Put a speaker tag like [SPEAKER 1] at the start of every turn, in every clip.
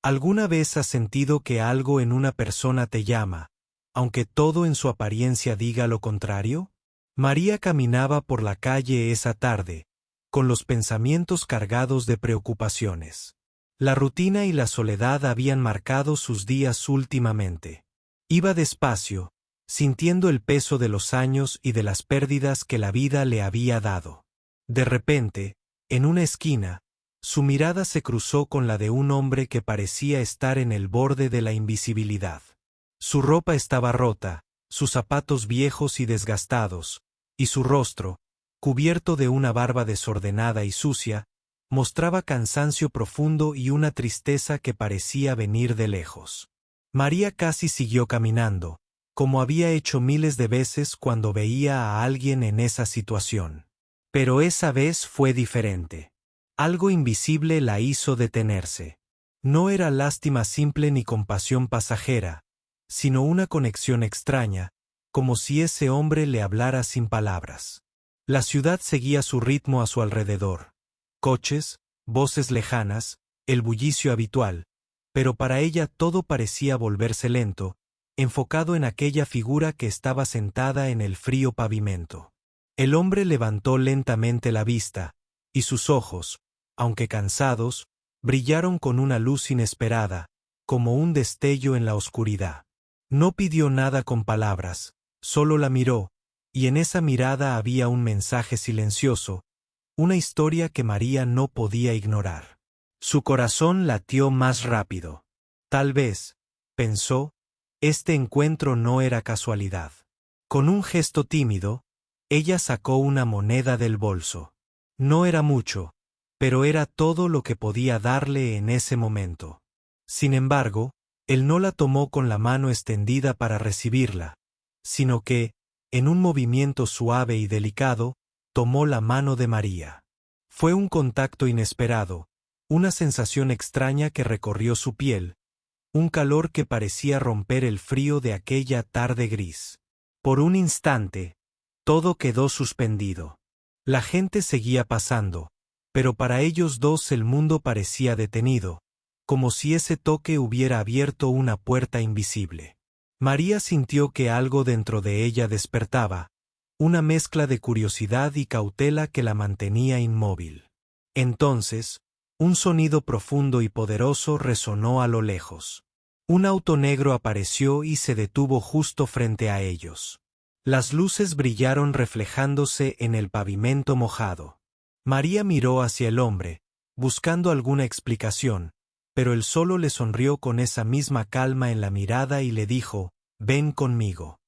[SPEAKER 1] ¿Alguna vez has sentido que algo en una persona te llama, aunque todo en su apariencia diga lo contrario? María caminaba por la calle esa tarde, con los pensamientos cargados de preocupaciones. La rutina y la soledad habían marcado sus días últimamente. Iba despacio, sintiendo el peso de los años y de las pérdidas que la vida le había dado. De repente, en una esquina, su mirada se cruzó con la de un hombre que parecía estar en el borde de la invisibilidad. Su ropa estaba rota, sus zapatos viejos y desgastados, y su rostro, cubierto de una barba desordenada y sucia, mostraba cansancio profundo y una tristeza que parecía venir de lejos. María casi siguió caminando, como había hecho miles de veces cuando veía a alguien en esa situación. Pero esa vez fue diferente. Algo invisible la hizo detenerse. No era lástima simple ni compasión pasajera, sino una conexión extraña, como si ese hombre le hablara sin palabras. La ciudad seguía su ritmo a su alrededor. Coches, voces lejanas, el bullicio habitual, pero para ella todo parecía volverse lento, enfocado en aquella figura que estaba sentada en el frío pavimento. El hombre levantó lentamente la vista, y sus ojos, aunque cansados, brillaron con una luz inesperada, como un destello en la oscuridad. No pidió nada con palabras, solo la miró, y en esa mirada había un mensaje silencioso, una historia que María no podía ignorar. Su corazón latió más rápido. Tal vez, pensó, este encuentro no era casualidad. Con un gesto tímido, ella sacó una moneda del bolso. No era mucho, pero era todo lo que podía darle en ese momento. Sin embargo, él no la tomó con la mano extendida para recibirla, sino que, en un movimiento suave y delicado, tomó la mano de María. Fue un contacto inesperado, una sensación extraña que recorrió su piel, un calor que parecía romper el frío de aquella tarde gris. Por un instante, todo quedó suspendido. La gente seguía pasando, pero para ellos dos el mundo parecía detenido, como si ese toque hubiera abierto una puerta invisible. María sintió que algo dentro de ella despertaba, una mezcla de curiosidad y cautela que la mantenía inmóvil. Entonces, un sonido profundo y poderoso resonó a lo lejos. Un auto negro apareció y se detuvo justo frente a ellos. Las luces brillaron reflejándose en el pavimento mojado. María miró hacia el hombre, buscando alguna explicación, pero él solo le sonrió con esa misma calma en la mirada y le dijo, «Ven conmigo».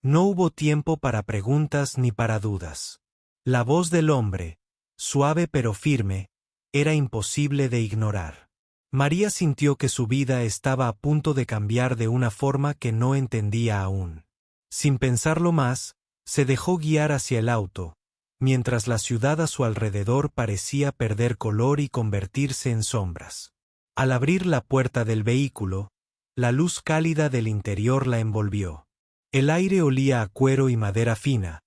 [SPEAKER 1] No hubo tiempo para preguntas ni para dudas. La voz del hombre, suave pero firme, era imposible de ignorar. María sintió que su vida estaba a punto de cambiar de una forma que no entendía aún. Sin pensarlo más, se dejó guiar hacia el auto, mientras la ciudad a su alrededor parecía perder color y convertirse en sombras. Al abrir la puerta del vehículo, la luz cálida del interior la envolvió. El aire olía a cuero y madera fina,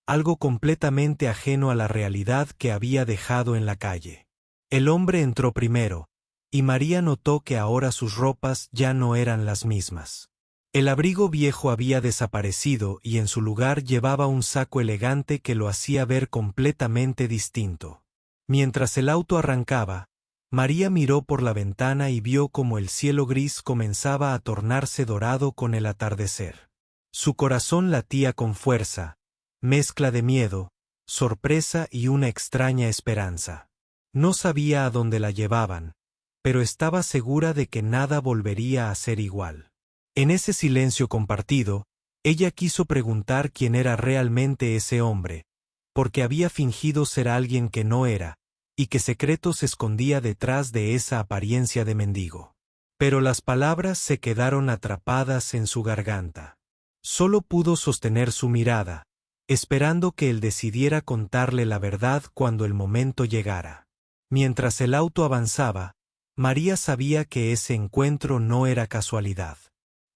[SPEAKER 1] algo completamente ajeno a la realidad que había dejado en la calle. El hombre entró primero, y María notó que ahora sus ropas ya no eran las mismas. El abrigo viejo había desaparecido y en su lugar llevaba un saco elegante que lo hacía ver completamente distinto. Mientras el auto arrancaba, María miró por la ventana y vio cómo el cielo gris comenzaba a tornarse dorado con el atardecer. Su corazón latía con fuerza, mezcla de miedo, sorpresa y una extraña esperanza. No sabía a dónde la llevaban, pero estaba segura de que nada volvería a ser igual. En ese silencio compartido, ella quiso preguntar quién era realmente ese hombre, porque había fingido ser alguien que no era, y qué secreto se escondía detrás de esa apariencia de mendigo. Pero las palabras se quedaron atrapadas en su garganta. Solo pudo sostener su mirada, esperando que él decidiera contarle la verdad cuando el momento llegara. Mientras el auto avanzaba, María sabía que ese encuentro no era casualidad.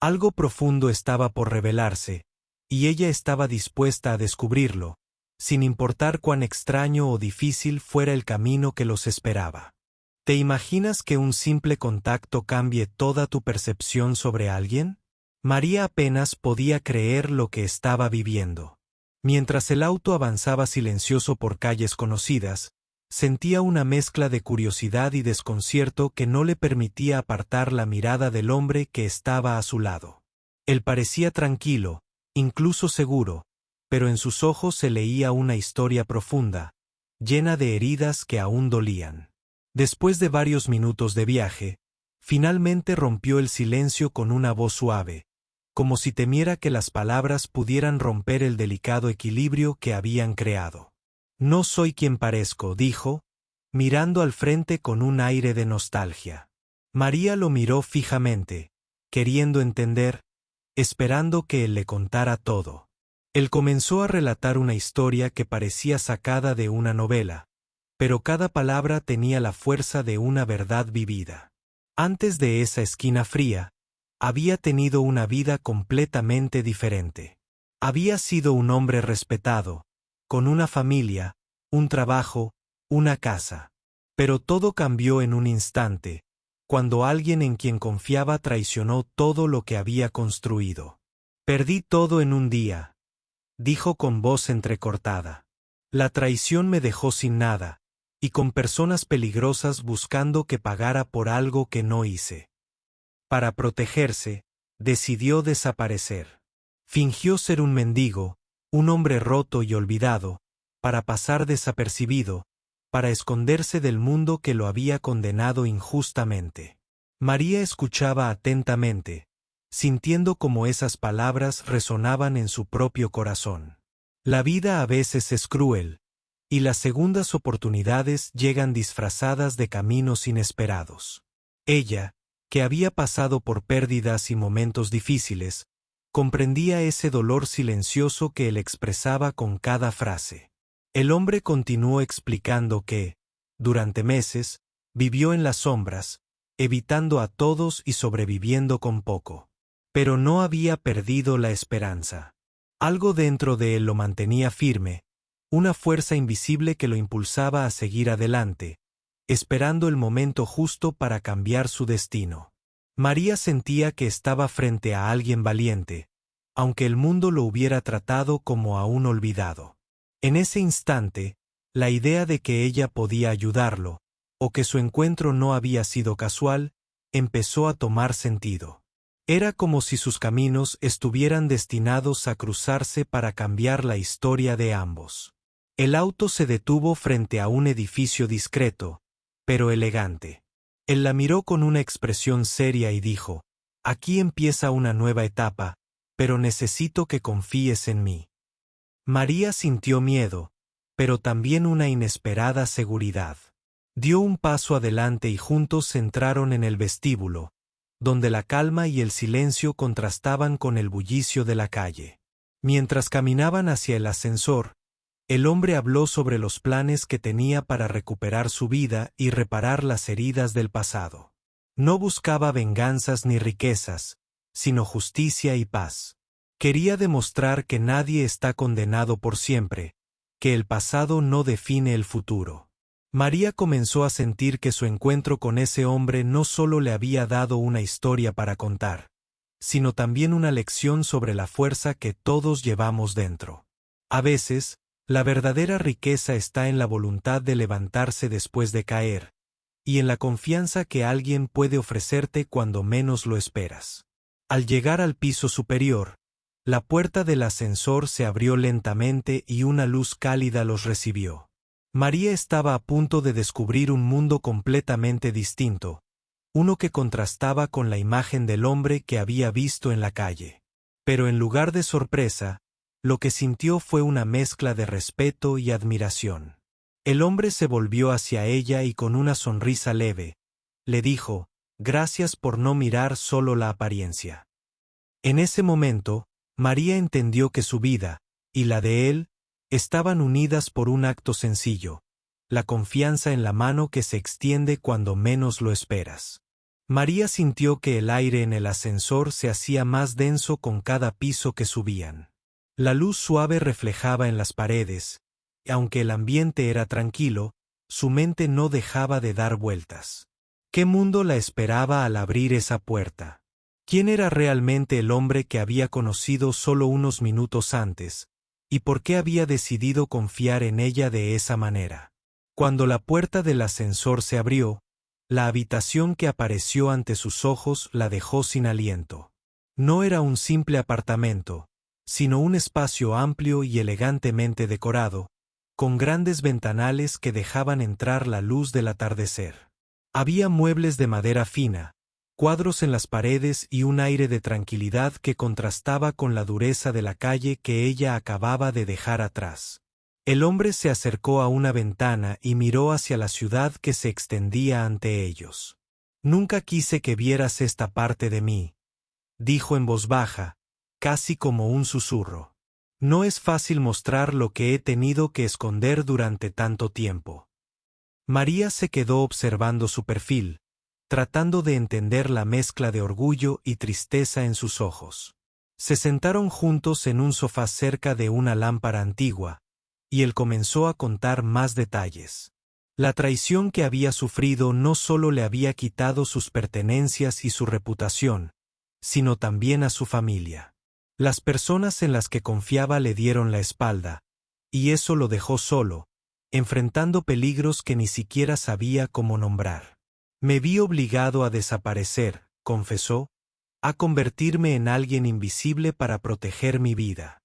[SPEAKER 1] Algo profundo estaba por revelarse, y ella estaba dispuesta a descubrirlo, sin importar cuán extraño o difícil fuera el camino que los esperaba. ¿Te imaginas que un simple contacto cambie toda tu percepción sobre alguien? María apenas podía creer lo que estaba viviendo. Mientras el auto avanzaba silencioso por calles conocidas, sentía una mezcla de curiosidad y desconcierto que no le permitía apartar la mirada del hombre que estaba a su lado. Él parecía tranquilo, incluso seguro, pero en sus ojos se leía una historia profunda, llena de heridas que aún dolían. Después de varios minutos de viaje, finalmente rompió el silencio con una voz suave, como si temiera que las palabras pudieran romper el delicado equilibrio que habían creado. No soy quien parezco, dijo, mirando al frente con un aire de nostalgia. María lo miró fijamente, queriendo entender, esperando que él le contara todo. Él comenzó a relatar una historia que parecía sacada de una novela, pero cada palabra tenía la fuerza de una verdad vivida. Antes de esa esquina fría, había tenido una vida completamente diferente. Había sido un hombre respetado, con una familia, un trabajo, una casa. Pero todo cambió en un instante, cuando alguien en quien confiaba traicionó todo lo que había construido. Perdí todo en un día, dijo con voz entrecortada. La traición me dejó sin nada, y con personas peligrosas buscando que pagara por algo que no hice. Para protegerse, decidió desaparecer. Fingió ser un mendigo, un hombre roto y olvidado, para pasar desapercibido, para esconderse del mundo que lo había condenado injustamente. María escuchaba atentamente, sintiendo cómo esas palabras resonaban en su propio corazón. La vida a veces es cruel, y las segundas oportunidades llegan disfrazadas de caminos inesperados. Ella, que había pasado por pérdidas y momentos difíciles, comprendía ese dolor silencioso que él expresaba con cada frase. El hombre continuó explicando que, durante meses, vivió en las sombras, evitando a todos y sobreviviendo con poco. Pero no había perdido la esperanza. Algo dentro de él lo mantenía firme, una fuerza invisible que lo impulsaba a seguir adelante, esperando el momento justo para cambiar su destino. María sentía que estaba frente a alguien valiente, aunque el mundo lo hubiera tratado como a un olvidado. En ese instante, la idea de que ella podía ayudarlo, o que su encuentro no había sido casual, empezó a tomar sentido. Era como si sus caminos estuvieran destinados a cruzarse para cambiar la historia de ambos. El auto se detuvo frente a un edificio discreto, pero elegante. Él la miró con una expresión seria y dijo, «Aquí empieza una nueva etapa, pero necesito que confíes en mí». María sintió miedo, pero también una inesperada seguridad. Dio un paso adelante y juntos entraron en el vestíbulo, donde la calma y el silencio contrastaban con el bullicio de la calle. Mientras caminaban hacia el ascensor, el hombre habló sobre los planes que tenía para recuperar su vida y reparar las heridas del pasado. No buscaba venganzas ni riquezas, sino justicia y paz. Quería demostrar que nadie está condenado por siempre, que el pasado no define el futuro. María comenzó a sentir que su encuentro con ese hombre no solo le había dado una historia para contar, sino también una lección sobre la fuerza que todos llevamos dentro. A veces, la verdadera riqueza está en la voluntad de levantarse después de caer, y en la confianza que alguien puede ofrecerte cuando menos lo esperas. Al llegar al piso superior, la puerta del ascensor se abrió lentamente y una luz cálida los recibió. María estaba a punto de descubrir un mundo completamente distinto, uno que contrastaba con la imagen del hombre que había visto en la calle. Pero en lugar de sorpresa, lo que sintió fue una mezcla de respeto y admiración. El hombre se volvió hacia ella y con una sonrisa leve, le dijo, «Gracias por no mirar solo la apariencia». En ese momento, María entendió que su vida, y la de él, estaban unidas por un acto sencillo, la confianza en la mano que se extiende cuando menos lo esperas. María sintió que el aire en el ascensor se hacía más denso con cada piso que subían. La luz suave reflejaba en las paredes, y aunque el ambiente era tranquilo, su mente no dejaba de dar vueltas. ¿Qué mundo la esperaba al abrir esa puerta? ¿Quién era realmente el hombre que había conocido solo unos minutos antes? ¿Y por qué había decidido confiar en ella de esa manera? Cuando la puerta del ascensor se abrió, la habitación que apareció ante sus ojos la dejó sin aliento. No era un simple apartamento, sino un espacio amplio y elegantemente decorado, con grandes ventanales que dejaban entrar la luz del atardecer. Había muebles de madera fina, cuadros en las paredes y un aire de tranquilidad que contrastaba con la dureza de la calle que ella acababa de dejar atrás. El hombre se acercó a una ventana y miró hacia la ciudad que se extendía ante ellos. «Nunca quise que vieras esta parte de mí», dijo en voz baja, casi como un susurro. «No es fácil mostrar lo que he tenido que esconder durante tanto tiempo». María se quedó observando su perfil, tratando de entender la mezcla de orgullo y tristeza en sus ojos. Se sentaron juntos en un sofá cerca de una lámpara antigua, y él comenzó a contar más detalles. La traición que había sufrido no solo le había quitado sus pertenencias y su reputación, sino también a su familia. Las personas en las que confiaba le dieron la espalda, y eso lo dejó solo, enfrentando peligros que ni siquiera sabía cómo nombrar. «Me vi obligado a desaparecer», confesó, «a convertirme en alguien invisible para proteger mi vida».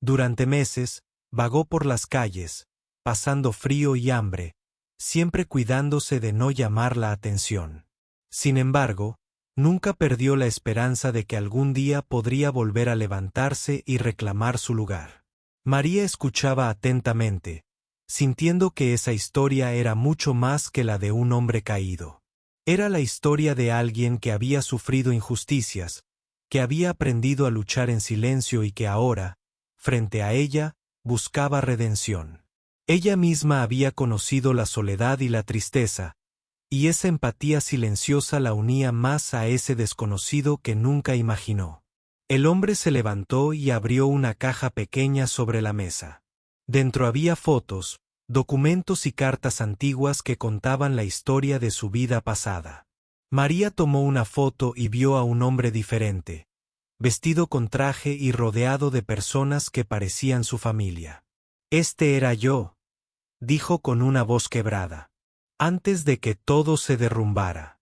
[SPEAKER 1] Durante meses, vagó por las calles, pasando frío y hambre, siempre cuidándose de no llamar la atención. Sin embargo, nunca perdió la esperanza de que algún día podría volver a levantarse y reclamar su lugar. María escuchaba atentamente, sintiendo que esa historia era mucho más que la de un hombre caído. Era la historia de alguien que había sufrido injusticias, que había aprendido a luchar en silencio y que ahora, frente a ella, buscaba redención. Ella misma había conocido la soledad y la tristeza, y esa empatía silenciosa la unía más a ese desconocido que nunca imaginó. El hombre se levantó y abrió una caja pequeña sobre la mesa. Dentro había fotos, documentos y cartas antiguas que contaban la historia de su vida pasada. María tomó una foto y vio a un hombre diferente, vestido con traje y rodeado de personas que parecían su familia. «Este era yo», dijo con una voz quebrada, antes de que todo se derrumbara.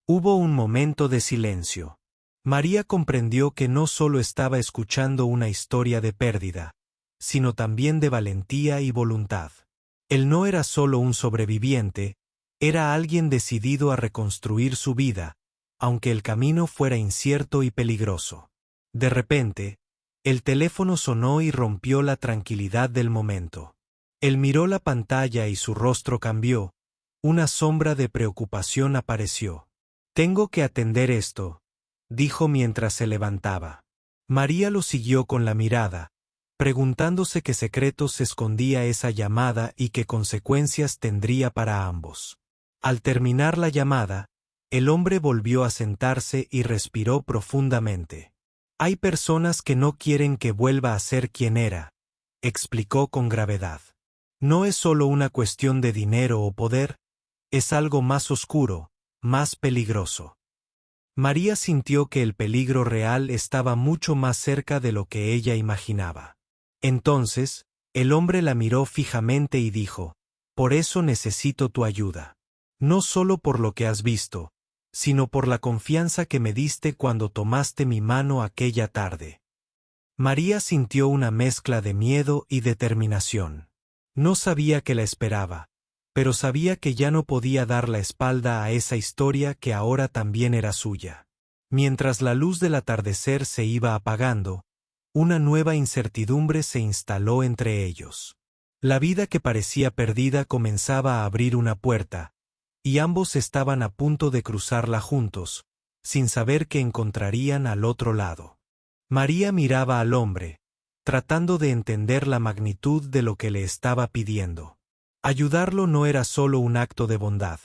[SPEAKER 1] Hubo un momento de silencio. María comprendió que no solo estaba escuchando una historia de pérdida, sino también de valentía y voluntad. Él no era solo un sobreviviente, era alguien decidido a reconstruir su vida, aunque el camino fuera incierto y peligroso. De repente, el teléfono sonó y rompió la tranquilidad del momento. Él miró la pantalla y su rostro cambió, una sombra de preocupación apareció. «Tengo que atender esto», dijo mientras se levantaba. María lo siguió con la mirada, preguntándose qué secretos escondía esa llamada y qué consecuencias tendría para ambos. Al terminar la llamada, el hombre volvió a sentarse y respiró profundamente. «Hay personas que no quieren que vuelva a ser quien era», explicó con gravedad. «No es solo una cuestión de dinero o poder, es algo más oscuro, más peligroso». María sintió que el peligro real estaba mucho más cerca de lo que ella imaginaba. Entonces, el hombre la miró fijamente y dijo: «Por eso necesito tu ayuda. No solo por lo que has visto, sino por la confianza que me diste cuando tomaste mi mano aquella tarde». María sintió una mezcla de miedo y determinación. No sabía qué la esperaba, pero sabía que ya no podía dar la espalda a esa historia que ahora también era suya. Mientras la luz del atardecer se iba apagando, una nueva incertidumbre se instaló entre ellos. La vida que parecía perdida comenzaba a abrir una puerta, y ambos estaban a punto de cruzarla juntos, sin saber qué encontrarían al otro lado. María miraba al hombre, tratando de entender la magnitud de lo que le estaba pidiendo. Ayudarlo no era solo un acto de bondad.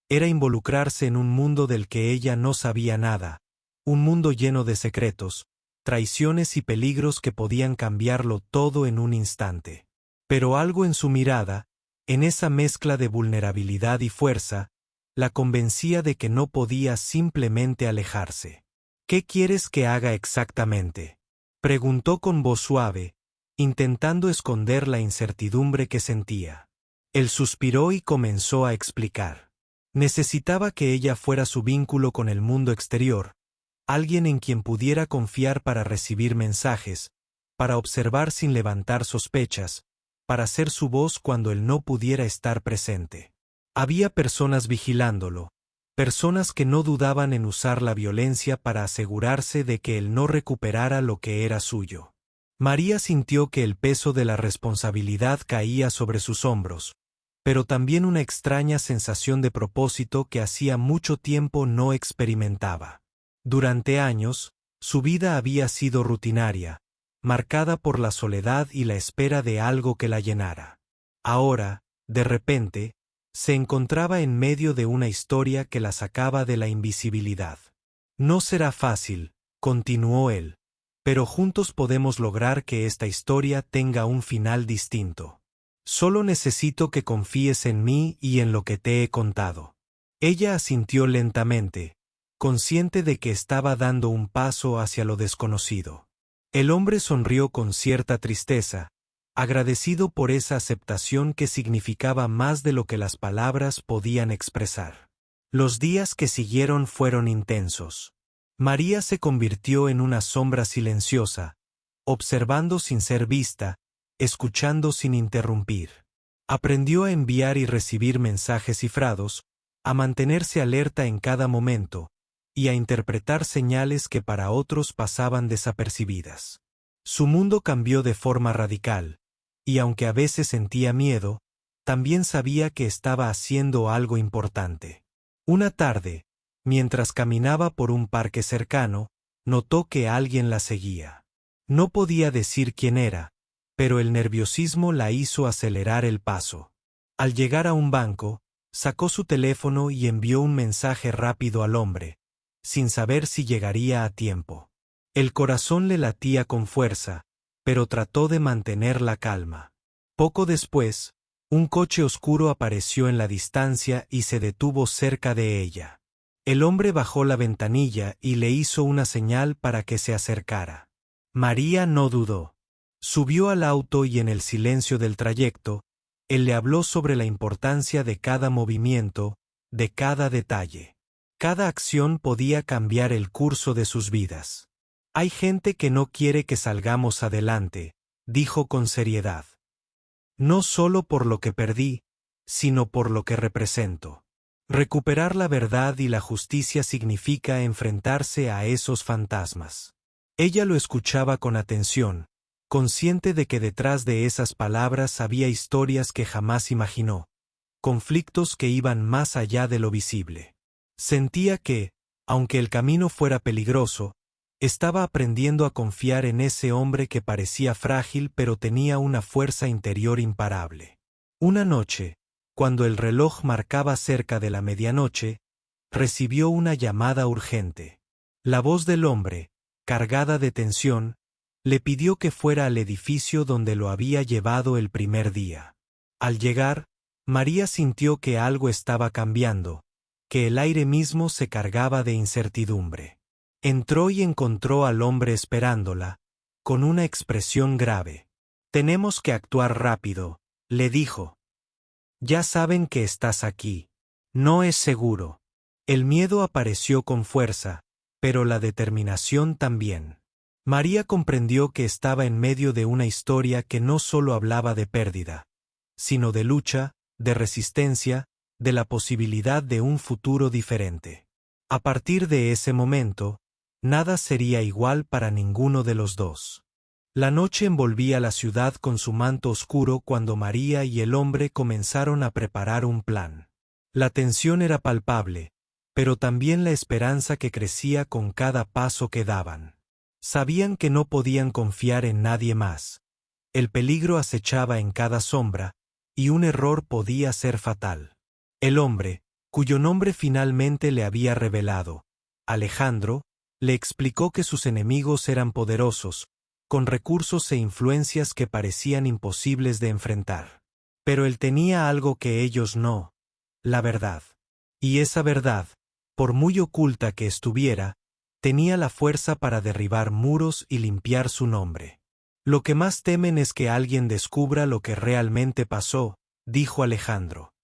[SPEAKER 1] Era involucrarse en un mundo del que ella no sabía nada, un mundo lleno de secretos, traiciones y peligros que podían cambiarlo todo en un instante. Pero algo en su mirada, En esa mezcla de vulnerabilidad y fuerza, la convencía de que no podía simplemente alejarse. «¿Qué quieres que haga exactamente?», preguntó con voz suave, intentando esconder la incertidumbre que sentía. Él suspiró y comenzó a explicar. Necesitaba que ella fuera su vínculo con el mundo exterior, alguien en quien pudiera confiar para recibir mensajes, para observar sin levantar sospechas, para ser su voz cuando él no pudiera estar presente. Había personas vigilándolo, personas que no dudaban en usar la violencia para asegurarse de que él no recuperara lo que era suyo. María sintió que el peso de la responsabilidad caía sobre sus hombros, pero también una extraña sensación de propósito que hacía mucho tiempo no experimentaba. Durante años, su vida había sido rutinaria, marcada por la soledad y la espera de algo que la llenara. Ahora, de repente, se encontraba en medio de una historia que la sacaba de la invisibilidad. «No será fácil», continuó él, «pero juntos podemos lograr que esta historia tenga un final distinto. Solo necesito que confíes en mí y en lo que te he contado». Ella asintió lentamente, consciente de que estaba dando un paso hacia lo desconocido. El hombre sonrió con cierta tristeza, agradecido por esa aceptación que significaba más de lo que las palabras podían expresar. Los días que siguieron fueron intensos. María se convirtió en una sombra silenciosa, observando sin ser vista, escuchando sin interrumpir. Aprendió a enviar y recibir mensajes cifrados, a mantenerse alerta en cada momento, y a interpretar señales que para otros pasaban desapercibidas. Su mundo cambió de forma radical, y aunque a veces sentía miedo, también sabía que estaba haciendo algo importante. Una tarde, mientras caminaba por un parque cercano, notó que alguien la seguía. No podía decir quién era, pero el nerviosismo la hizo acelerar el paso. Al llegar a un banco, sacó su teléfono y envió un mensaje rápido al hombre, sin saber si llegaría a tiempo. El corazón le latía con fuerza, pero trató de mantener la calma. Poco después, un coche oscuro apareció en la distancia y se detuvo cerca de ella. El hombre bajó la ventanilla y le hizo una señal para que se acercara. María no dudó. Subió al auto y en el silencio del trayecto, él le habló sobre la importancia de cada movimiento, de cada detalle. Cada acción podía cambiar el curso de sus vidas. «Hay gente que no quiere que salgamos adelante», dijo con seriedad. «No solo por lo que perdí, sino por lo que represento. Recuperar la verdad y la justicia significa enfrentarse a esos fantasmas». Ella lo escuchaba con atención, consciente de que detrás de esas palabras había historias que jamás imaginó, conflictos que iban más allá de lo visible. Sentía que, aunque el camino fuera peligroso, estaba aprendiendo a confiar en ese hombre que parecía frágil pero tenía una fuerza interior imparable. Una noche, cuando el reloj marcaba cerca de la medianoche, recibió una llamada urgente. La voz del hombre, cargada de tensión, le pidió que fuera al edificio donde lo había llevado el primer día. Al llegar, María sintió que algo estaba cambiando, que el aire mismo se cargaba de incertidumbre. Entró y encontró al hombre esperándola, con una expresión grave. «Tenemos que actuar rápido», le dijo. «Ya saben que estás aquí. No es seguro». El miedo apareció con fuerza, pero la determinación también. María comprendió que estaba en medio de una historia que no solo hablaba de pérdida, sino de lucha, de resistencia, de la posibilidad de un futuro diferente. A partir de ese momento, nada sería igual para ninguno de los dos. La noche envolvía la ciudad con su manto oscuro cuando María y el hombre comenzaron a preparar un plan. La tensión era palpable, pero también la esperanza que crecía con cada paso que daban. Sabían que no podían confiar en nadie más. El peligro acechaba en cada sombra, y un error podía ser fatal. El hombre, cuyo nombre finalmente le había revelado, Alejandro, le explicó que sus enemigos eran poderosos, con recursos e influencias que parecían imposibles de enfrentar. Pero él tenía algo que ellos no: la verdad. Y esa verdad, por muy oculta que estuviera, tenía la fuerza para derribar muros y limpiar su nombre. Lo que más temen es que alguien descubra lo que realmente pasó, dijo Alejandro.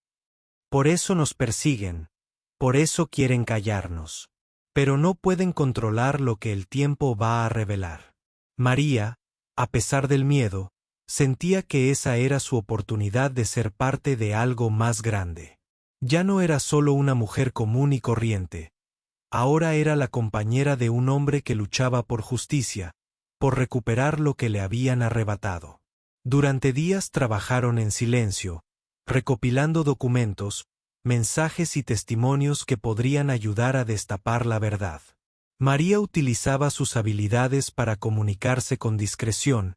[SPEAKER 1] Por eso nos persiguen, por eso quieren callarnos. Pero no pueden controlar lo que el tiempo va a revelar. María, a pesar del miedo, sentía que esa era su oportunidad de ser parte de algo más grande. Ya no era solo una mujer común y corriente. Ahora era la compañera de un hombre que luchaba por justicia, por recuperar lo que le habían arrebatado. Durante días trabajaron en silencio, recopilando documentos, mensajes y testimonios que podrían ayudar a destapar la verdad. María utilizaba sus habilidades para comunicarse con discreción,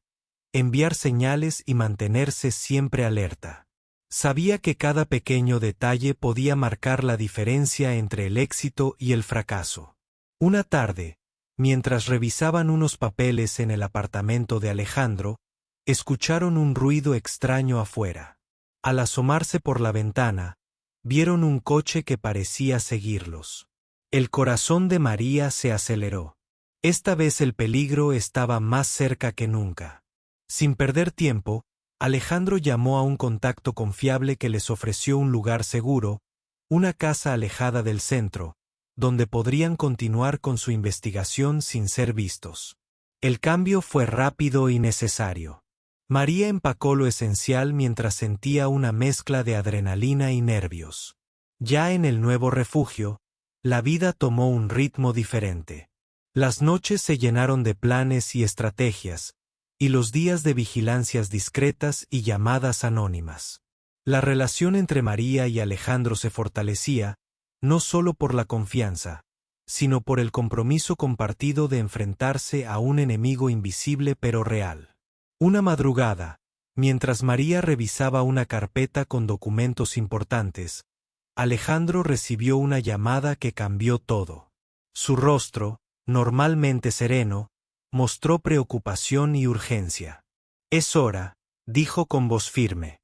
[SPEAKER 1] enviar señales y mantenerse siempre alerta. Sabía que cada pequeño detalle podía marcar la diferencia entre el éxito y el fracaso. Una tarde, mientras revisaban unos papeles en el apartamento de Alejandro, escucharon un ruido extraño afuera. Al asomarse por la ventana, vieron un coche que parecía seguirlos. El corazón de María se aceleró. Esta vez el peligro estaba más cerca que nunca. Sin perder tiempo, Alejandro llamó a un contacto confiable que les ofreció un lugar seguro, una casa alejada del centro, donde podrían continuar con su investigación sin ser vistos. El cambio fue rápido y necesario. María empacó lo esencial mientras sentía una mezcla de adrenalina y nervios. Ya en el nuevo refugio, la vida tomó un ritmo diferente. Las noches se llenaron de planes y estrategias, y los días de vigilancias discretas y llamadas anónimas. La relación entre María y Alejandro se fortalecía, no solo por la confianza, sino por el compromiso compartido de enfrentarse a un enemigo invisible pero real. Una madrugada, mientras María revisaba una carpeta con documentos importantes, Alejandro recibió una llamada que cambió todo. Su rostro, normalmente sereno, mostró preocupación y urgencia. «Es hora», dijo con voz firme.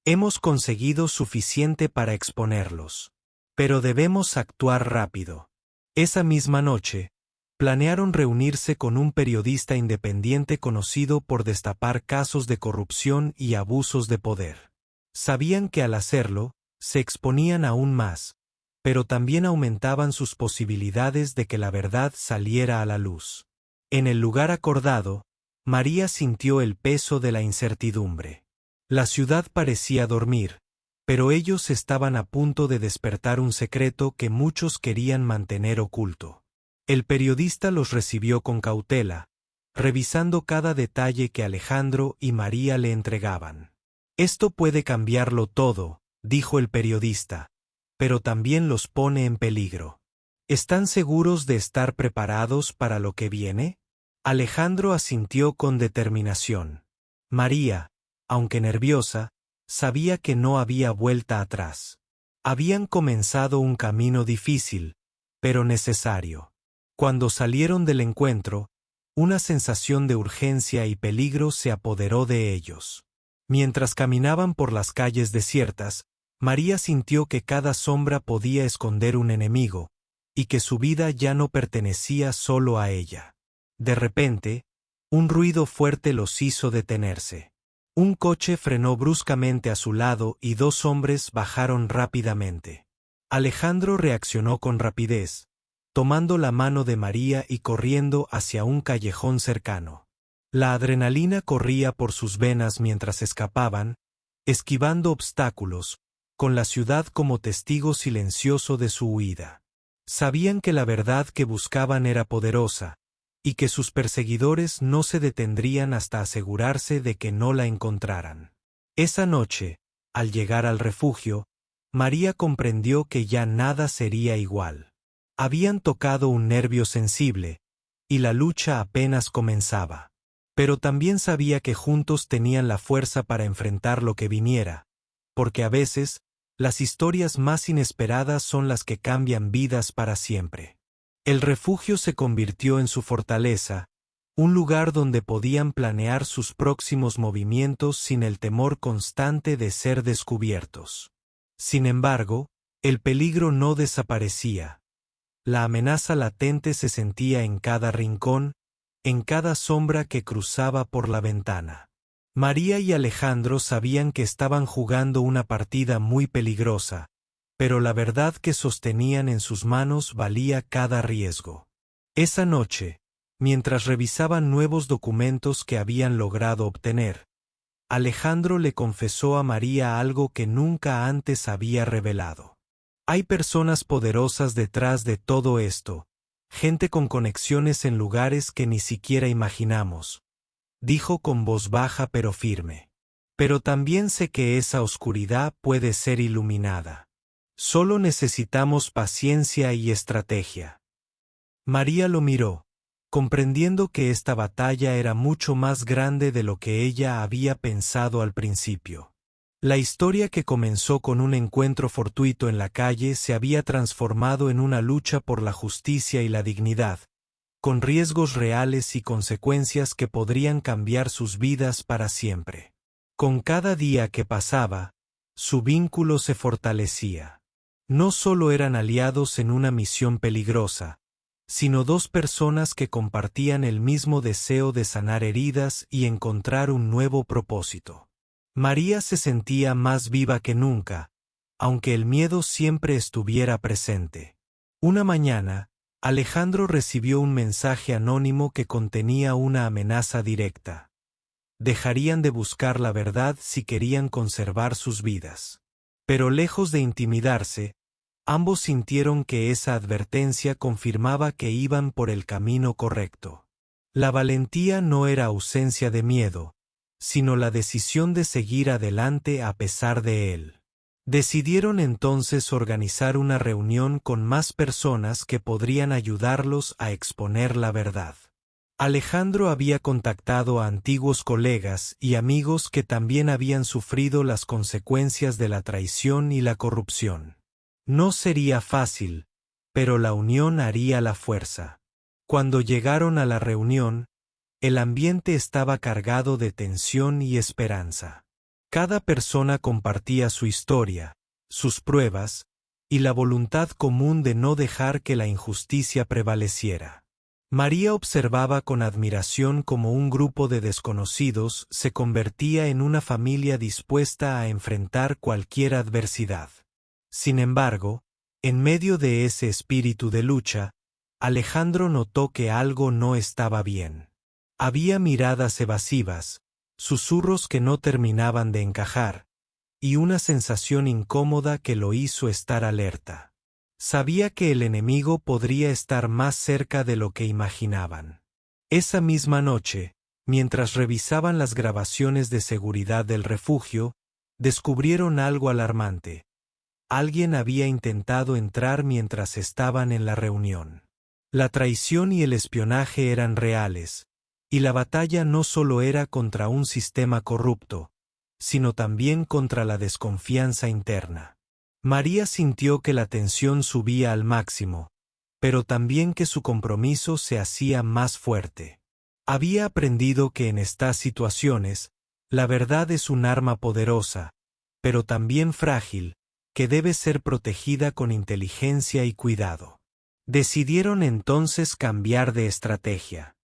[SPEAKER 1] «Hemos conseguido suficiente para exponerlos. Pero debemos actuar rápido». Esa misma noche, planearon reunirse con un periodista independiente conocido por destapar casos de corrupción y abusos de poder. Sabían que al hacerlo, se exponían aún más, pero también aumentaban sus posibilidades de que la verdad saliera a la luz. En el lugar acordado, María sintió el peso de la incertidumbre. La ciudad parecía dormir, pero ellos estaban a punto de despertar un secreto que muchos querían mantener oculto. El periodista los recibió con cautela, revisando cada detalle que Alejandro y María le entregaban. «Esto puede cambiarlo todo», dijo el periodista, «pero también los pone en peligro. ¿Están seguros de estar preparados para lo que viene?» Alejandro asintió con determinación. María, aunque nerviosa, sabía que no había vuelta atrás. Habían comenzado un camino difícil, pero necesario. Cuando salieron del encuentro, una sensación de urgencia y peligro se apoderó de ellos. Mientras caminaban por las calles desiertas, María sintió que cada sombra podía esconder un enemigo, y que su vida ya no pertenecía solo a ella. De repente, un ruido fuerte los hizo detenerse. Un coche frenó bruscamente a su lado y dos hombres bajaron rápidamente. Alejandro reaccionó con rapidez, tomando la mano de María y corriendo hacia un callejón cercano. La adrenalina corría por sus venas mientras escapaban, esquivando obstáculos, con la ciudad como testigo silencioso de su huida. Sabían que la verdad que buscaban era poderosa, y que sus perseguidores no se detendrían hasta asegurarse de que no la encontraran. Esa noche, al llegar al refugio, María comprendió que ya nada sería igual. Habían tocado un nervio sensible, y la lucha apenas comenzaba. Pero también sabía que juntos tenían la fuerza para enfrentar lo que viniera, porque a veces, las historias más inesperadas son las que cambian vidas para siempre. El refugio se convirtió en su fortaleza, un lugar donde podían planear sus próximos movimientos sin el temor constante de ser descubiertos. Sin embargo, el peligro no desaparecía. La amenaza latente se sentía en cada rincón, en cada sombra que cruzaba por la ventana. María y Alejandro sabían que estaban jugando una partida muy peligrosa, pero la verdad que sostenían en sus manos valía cada riesgo. Esa noche, mientras revisaban nuevos documentos que habían logrado obtener, Alejandro le confesó a María algo que nunca antes había revelado. Hay personas poderosas detrás de todo esto, gente con conexiones en lugares que ni siquiera imaginamos, dijo con voz baja pero firme. Pero también sé que esa oscuridad puede ser iluminada. Solo necesitamos paciencia y estrategia. María lo miró, comprendiendo que esta batalla era mucho más grande de lo que ella había pensado al principio. La historia que comenzó con un encuentro fortuito en la calle se había transformado en una lucha por la justicia y la dignidad, con riesgos reales y consecuencias que podrían cambiar sus vidas para siempre. Con cada día que pasaba, su vínculo se fortalecía. No solo eran aliados en una misión peligrosa, sino dos personas que compartían el mismo deseo de sanar heridas y encontrar un nuevo propósito. María se sentía más viva que nunca, aunque el miedo siempre estuviera presente. Una mañana, Alejandro recibió un mensaje anónimo que contenía una amenaza directa. Dejarían de buscar la verdad si querían conservar sus vidas. Pero lejos de intimidarse, ambos sintieron que esa advertencia confirmaba que iban por el camino correcto. La valentía no era ausencia de miedo, sino la decisión de seguir adelante a pesar de él. Decidieron entonces organizar una reunión con más personas que podrían ayudarlos a exponer la verdad. Alejandro había contactado a antiguos colegas y amigos que también habían sufrido las consecuencias de la traición y la corrupción. No sería fácil, pero la unión haría la fuerza. Cuando llegaron a la reunión, el ambiente estaba cargado de tensión y esperanza. Cada persona compartía su historia, sus pruebas, y la voluntad común de no dejar que la injusticia prevaleciera. María observaba con admiración cómo un grupo de desconocidos se convertía en una familia dispuesta a enfrentar cualquier adversidad. Sin embargo, en medio de ese espíritu de lucha, Alejandro notó que algo no estaba bien. Había miradas evasivas, susurros que no terminaban de encajar, y una sensación incómoda que lo hizo estar alerta. Sabía que el enemigo podría estar más cerca de lo que imaginaban. Esa misma noche, mientras revisaban las grabaciones de seguridad del refugio, descubrieron algo alarmante. Alguien había intentado entrar mientras estaban en la reunión. La traición y el espionaje eran reales, y la batalla no solo era contra un sistema corrupto, sino también contra la desconfianza interna. María sintió que la tensión subía al máximo, pero también que su compromiso se hacía más fuerte. Había aprendido que en estas situaciones, la verdad es un arma poderosa, pero también frágil, que debe ser protegida con inteligencia y cuidado. Decidieron entonces cambiar de estrategia.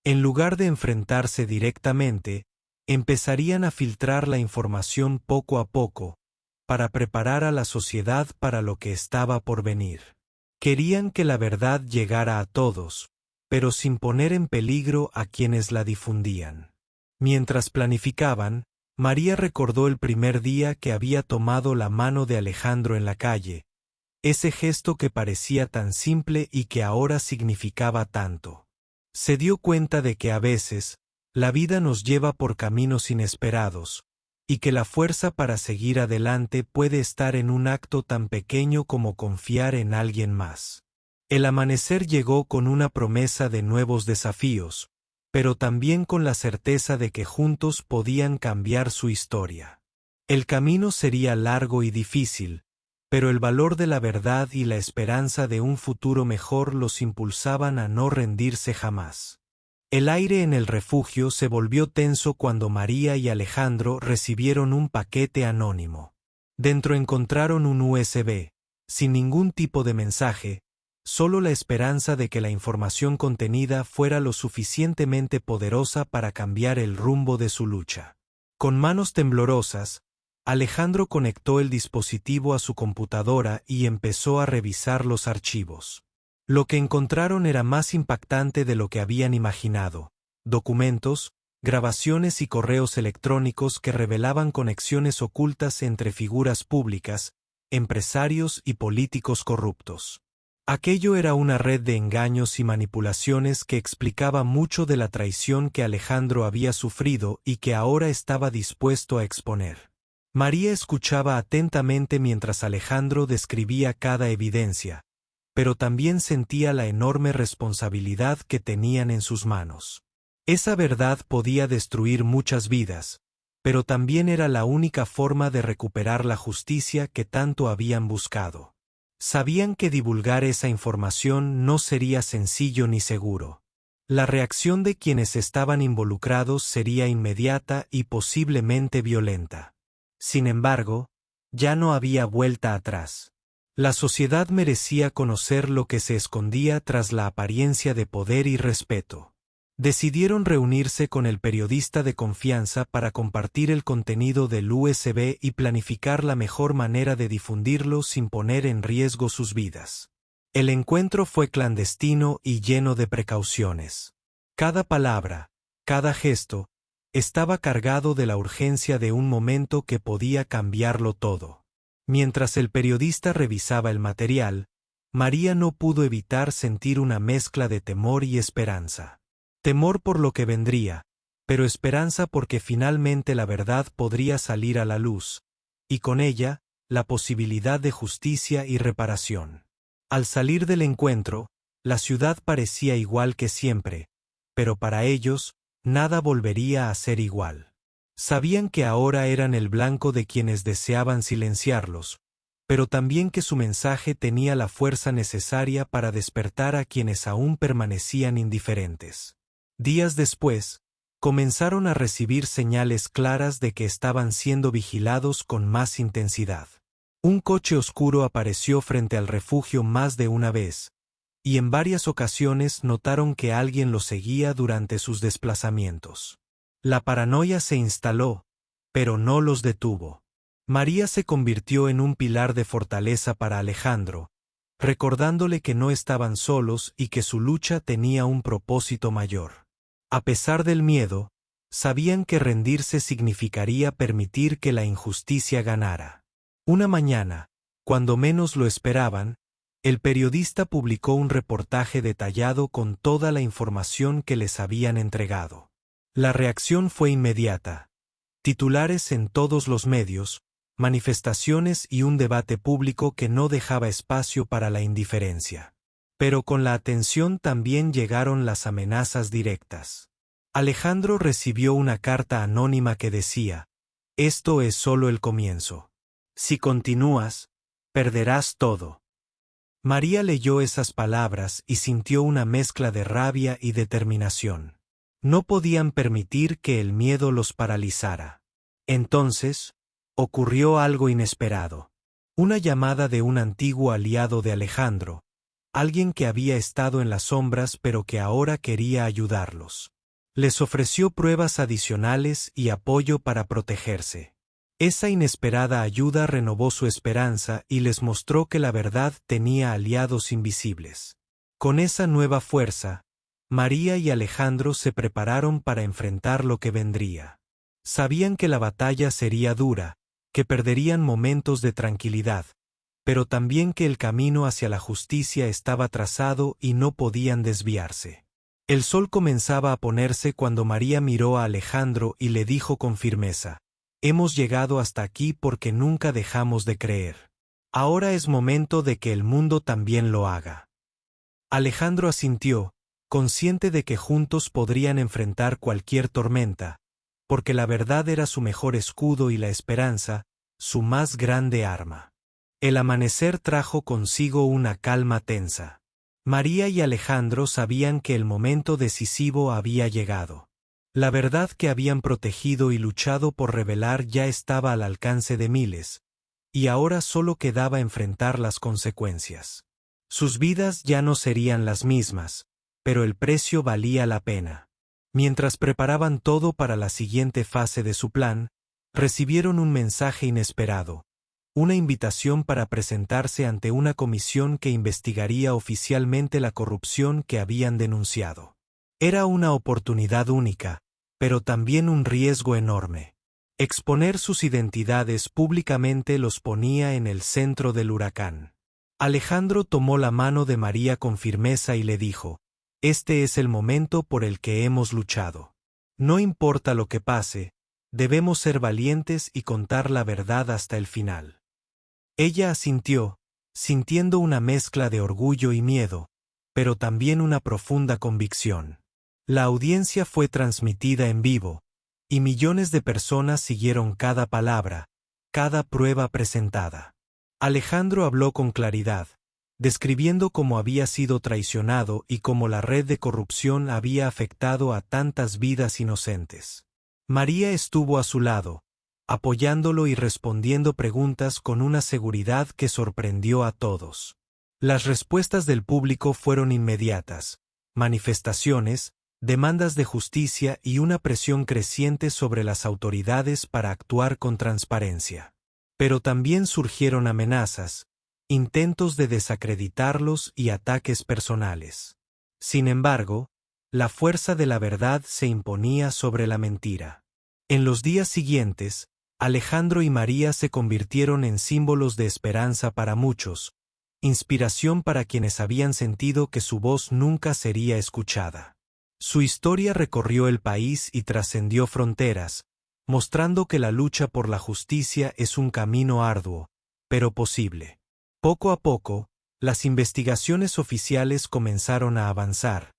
[SPEAKER 1] En lugar de enfrentarse directamente, empezarían a filtrar la información poco a poco, para preparar a la sociedad para lo que estaba por venir. Querían que la verdad llegara a todos, pero sin poner en peligro a quienes la difundían. Mientras planificaban, María recordó el primer día que había tomado la mano de Alejandro en la calle, ese gesto que parecía tan simple y que ahora significaba tanto. Se dio cuenta de que a veces, la vida nos lleva por caminos inesperados, y que la fuerza para seguir adelante puede estar en un acto tan pequeño como confiar en alguien más. El amanecer llegó con una promesa de nuevos desafíos, pero también con la certeza de que juntos podían cambiar su historia. El camino sería largo y difícil, pero el valor de la verdad y la esperanza de un futuro mejor los impulsaban a no rendirse jamás. El aire en el refugio se volvió tenso cuando María y Alejandro recibieron un paquete anónimo. Dentro encontraron un USB, sin ningún tipo de mensaje, solo la esperanza de que la información contenida fuera lo suficientemente poderosa para cambiar el rumbo de su lucha. Con manos temblorosas, Alejandro conectó el dispositivo a su computadora y empezó a revisar los archivos. Lo que encontraron era más impactante de lo que habían imaginado: documentos, grabaciones y correos electrónicos que revelaban conexiones ocultas entre figuras públicas, empresarios y políticos corruptos. Aquello era una red de engaños y manipulaciones que explicaba mucho de la traición que Alejandro había sufrido y que ahora estaba dispuesto a exponer. María escuchaba atentamente mientras Alejandro describía cada evidencia, pero también sentía la enorme responsabilidad que tenían en sus manos. Esa verdad podía destruir muchas vidas, pero también era la única forma de recuperar la justicia que tanto habían buscado. Sabían que divulgar esa información no sería sencillo ni seguro. La reacción de quienes estaban involucrados sería inmediata y posiblemente violenta. Sin embargo, ya no había vuelta atrás. La sociedad merecía conocer lo que se escondía tras la apariencia de poder y respeto. Decidieron reunirse con el periodista de confianza para compartir el contenido del USB y planificar la mejor manera de difundirlo sin poner en riesgo sus vidas. El encuentro fue clandestino y lleno de precauciones. Cada palabra, cada gesto, estaba cargado de la urgencia de un momento que podía cambiarlo todo. Mientras el periodista revisaba el material, María no pudo evitar sentir una mezcla de temor y esperanza. Temor por lo que vendría, pero esperanza porque finalmente la verdad podría salir a la luz, y con ella, la posibilidad de justicia y reparación. Al salir del encuentro, la ciudad parecía igual que siempre, pero para ellos, nada volvería a ser igual. Sabían que ahora eran el blanco de quienes deseaban silenciarlos, pero también que su mensaje tenía la fuerza necesaria para despertar a quienes aún permanecían indiferentes. Días después, comenzaron a recibir señales claras de que estaban siendo vigilados con más intensidad. Un coche oscuro apareció frente al refugio más de una vez, y en varias ocasiones notaron que alguien los seguía durante sus desplazamientos. La paranoia se instaló, pero no los detuvo. María se convirtió en un pilar de fortaleza para Alejandro, recordándole que no estaban solos y que su lucha tenía un propósito mayor. A pesar del miedo, sabían que rendirse significaría permitir que la injusticia ganara. Una mañana, cuando menos lo esperaban, el periodista publicó un reportaje detallado con toda la información que les habían entregado. La reacción fue inmediata. Titulares en todos los medios, manifestaciones y un debate público que no dejaba espacio para la indiferencia. Pero con la atención también llegaron las amenazas directas. Alejandro recibió una carta anónima que decía: «Esto es solo el comienzo. Si continúas, perderás todo». María leyó esas palabras y sintió una mezcla de rabia y determinación. No podían permitir que el miedo los paralizara. Entonces, ocurrió algo inesperado. Una llamada de un antiguo aliado de Alejandro, alguien que había estado en las sombras pero que ahora quería ayudarlos. Les ofreció pruebas adicionales y apoyo para protegerse. Esa inesperada ayuda renovó su esperanza y les mostró que la verdad tenía aliados invisibles. Con esa nueva fuerza, María y Alejandro se prepararon para enfrentar lo que vendría. Sabían que la batalla sería dura, que perderían momentos de tranquilidad, pero también que el camino hacia la justicia estaba trazado y no podían desviarse. El sol comenzaba a ponerse cuando María miró a Alejandro y le dijo con firmeza: «Hemos llegado hasta aquí porque nunca dejamos de creer. Ahora es momento de que el mundo también lo haga». Alejandro asintió, consciente de que juntos podrían enfrentar cualquier tormenta, porque la verdad era su mejor escudo y la esperanza, su más grande arma. El amanecer trajo consigo una calma tensa. María y Alejandro sabían que el momento decisivo había llegado. La verdad que habían protegido y luchado por revelar ya estaba al alcance de miles, y ahora solo quedaba enfrentar las consecuencias. Sus vidas ya no serían las mismas, pero el precio valía la pena. Mientras preparaban todo para la siguiente fase de su plan, recibieron un mensaje inesperado. Una invitación para presentarse ante una comisión que investigaría oficialmente la corrupción que habían denunciado. Era una oportunidad única, pero también un riesgo enorme. Exponer sus identidades públicamente los ponía en el centro del huracán. Alejandro tomó la mano de María con firmeza y le dijo: «Este es el momento por el que hemos luchado. No importa lo que pase, debemos ser valientes y contar la verdad hasta el final». Ella asintió, sintiendo una mezcla de orgullo y miedo, pero también una profunda convicción. La audiencia fue transmitida en vivo, y millones de personas siguieron cada palabra, cada prueba presentada. Alejandro habló con claridad, describiendo cómo había sido traicionado y cómo la red de corrupción había afectado a tantas vidas inocentes. María estuvo a su lado, apoyándolo y respondiendo preguntas con una seguridad que sorprendió a todos. Las respuestas del público fueron inmediatas: manifestaciones, demandas de justicia y una presión creciente sobre las autoridades para actuar con transparencia. Pero también surgieron amenazas, intentos de desacreditarlos y ataques personales. Sin embargo, la fuerza de la verdad se imponía sobre la mentira. En los días siguientes, Alejandro y María se convirtieron en símbolos de esperanza para muchos, inspiración para quienes habían sentido que su voz nunca sería escuchada. Su historia recorrió el país y trascendió fronteras, mostrando que la lucha por la justicia es un camino arduo, pero posible. Poco a poco, las investigaciones oficiales comenzaron a avanzar,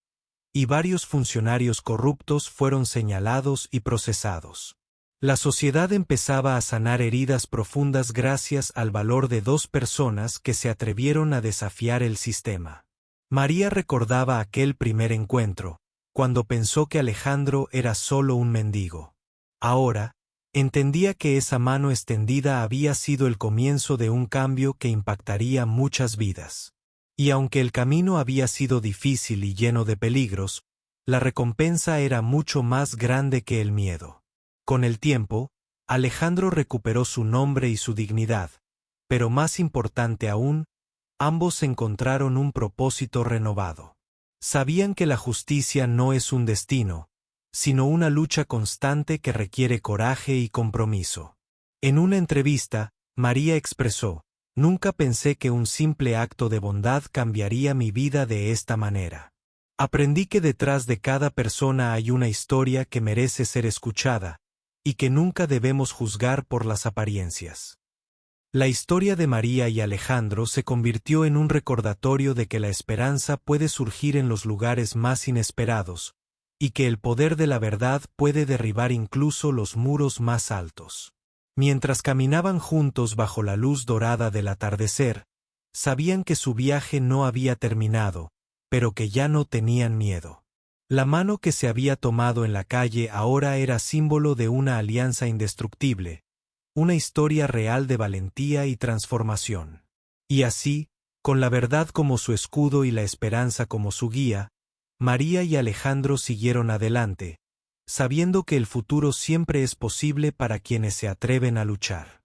[SPEAKER 1] y varios funcionarios corruptos fueron señalados y procesados. La sociedad empezaba a sanar heridas profundas gracias al valor de dos personas que se atrevieron a desafiar el sistema. María recordaba aquel primer encuentro, cuando pensó que Alejandro era solo un mendigo. Ahora, entendía que esa mano extendida había sido el comienzo de un cambio que impactaría muchas vidas. Y aunque el camino había sido difícil y lleno de peligros, la recompensa era mucho más grande que el miedo. Con el tiempo, Alejandro recuperó su nombre y su dignidad, pero más importante aún, ambos encontraron un propósito renovado. Sabían que la justicia no es un destino, sino una lucha constante que requiere coraje y compromiso. En una entrevista, María expresó: «Nunca pensé que un simple acto de bondad cambiaría mi vida de esta manera. Aprendí que detrás de cada persona hay una historia que merece ser escuchada, y que nunca debemos juzgar por las apariencias». La historia de María y Alejandro se convirtió en un recordatorio de que la esperanza puede surgir en los lugares más inesperados, y que el poder de la verdad puede derribar incluso los muros más altos. Mientras caminaban juntos bajo la luz dorada del atardecer, sabían que su viaje no había terminado, pero que ya no tenían miedo. La mano que se había tomado en la calle ahora era símbolo de una alianza indestructible, una historia real de valentía y transformación. Y así, con la verdad como su escudo y la esperanza como su guía, María y Alejandro siguieron adelante, sabiendo que el futuro siempre es posible para quienes se atreven a luchar.